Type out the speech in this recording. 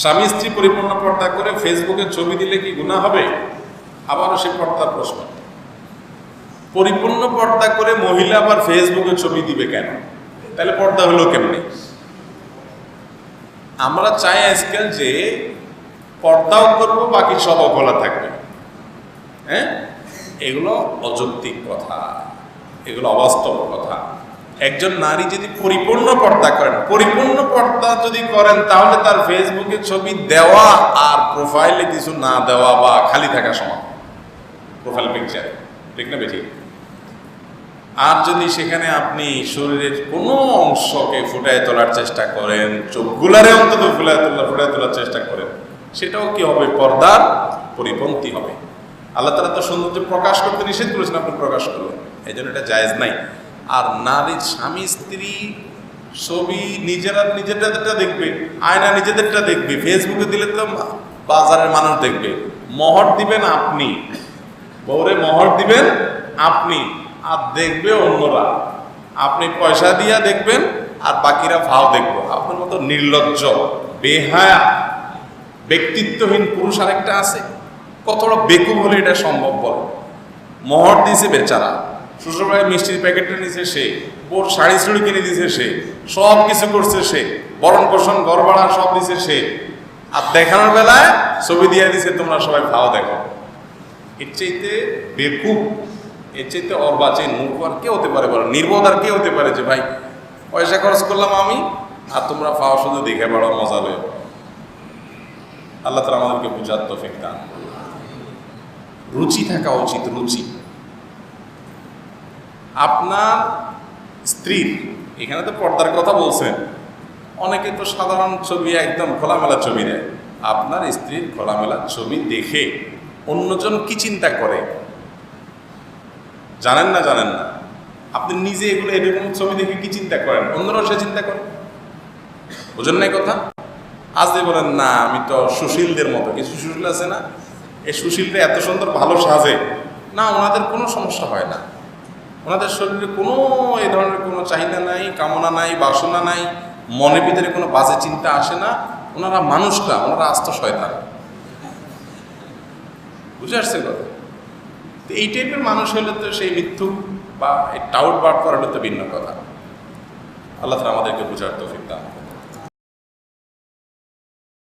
স্বামী স্ত্রী পরিপূর্ণ পর্দা করে ফেসবুকে ছবি দিলে কি গুনাহ হবে? আবারও সে পর্দার প্রশ্ন। পরিপূর্ণ পর্দা করে মহিলা আবার ফেসবুকে ছবি দিবে কেন? তাহলে পর্দা হলো কেমনে? আমরা চাই আজকাল যে পর্দাও করবো, বাকি সব অবলা থাকবে। হ্যাঁ, এগুলো অযৌক্তিক কথা, এগুলো অবাস্তব কথা। একজন নারী যদি পরিপূর্ণ পর্দা করেন, পরিপূর্ণ পর্দা যদি করেন, তাহলে তার ফেসবুকে ছবি দেওয়া আর প্রোফাইলে কিছু না দেওয়া বা খালি থাকা সমান, প্রোফাইল পিকচার, ঠিক না বেঠিক? আর যদি সেখানে আপনি শরীরের কোনো অংশকে ফুটায় তোলার চেষ্টা করেন, চোখগুলারে অন্তত ফুটায় তোলার চেষ্টা করেন, সেটাও কি হবে? পর্দার পরিপন্থী হবে। আল্লাহ তাআলা তো সৌন্দর্য প্রকাশ করতে নিষেধ করেছেন, আপনি প্রকাশ করলেন, এই জন্য এটা জায়েজ নাই। আর নারীর স্বামী স্ত্রী ছবি নিজেদেরটা দেখবে, আয়না নিজেদেরটা দেখবে, ফেসবুকে দিলে তো বাজারের মানুষ দেখবে। মোহর দিবেন আপনি, বউরে মোহর দিবেন আপনি, আর দেখবে অন্যরা। আপনি পয়সা দিয়া দেখবেন আর বাকিরা ভাও দেখবো। আপনার মতো নির্লজ্জ, বেহায়া, ব্যক্তিত্বহীন পুরুষ আরেকটা আছে? কতটা বেকুব হলে এটা সম্ভব? বল। মোহর দিয়েছে বেচারা, শ্বশুরবাড়ির মিষ্টির প্যাকেটটা নিছে সে, বোর শাড়ি চুড়ি কিনে দিছে সে, সব কিছু করছে সে, বরণ পোষণ ঘর ভাড়া সব দিছে সে, আর দেখানোর বেলায় ছবি দিয়ে দিছে তোমরা সবাই ভাও দেখো। এর চাইতে বেকুব, এর চাইতে অর্বাচীন মূর্খ আর কে হতে পারে? বলো, নির্বোধ আর কে হতে পারে যে ভাই পয়সা খরচ করলাম আমি আর তোমরা ফাও শুধু দেখে বেড়াও, মজা লয়ে। আল্লাহ তাআলা আমাদেরকে বুঝার তৌফিক দান। রুচি থাকা উচিত, রুচি। আপনার স্ত্রীর, এখানে তো পর্দার কথা বলছেন, অনেকে তো সাধারণ ছবি, একদম খোলামেলা ছবি দেয়। আপনার স্ত্রীর খোলামেলা ছবি দেখে অন্যজন কি চিন্তা করে জানেন না? জানেন না? আপনি নিজে এগুলো এরকম ছবি দেখে কি চিন্তা করেন, অন্যরাও সে চিন্তা করে। বুঝেন না কথা? আজ দিয়ে বলেন না আমি তো সুশীলদের মতো, কিছু সুশীল আছে না, এই সুশীলরা এত সুন্দর ভালো সাজে না, ওনাদের কোনো সমস্যা হয় না, ওনাদের শরীরে কোনো এই ধরনের কোনো চাহিদা নাই, কামনা নাই, বাসনা নাই, মনের ভিতরে কোনো বাজে চিন্তা আসে না। ওনারা মানুষ না, ওনারা আস্ত শয়তান। বুঝে আসছে কথা? তো এই টাইপের মানুষ হলে তো সেই মিথ্যুক বা টাউট বাট করাটা তো ভিন্ন কথা। আল্লাহ তাআলা আমাদেরকে বুঝার তৌফিক দান।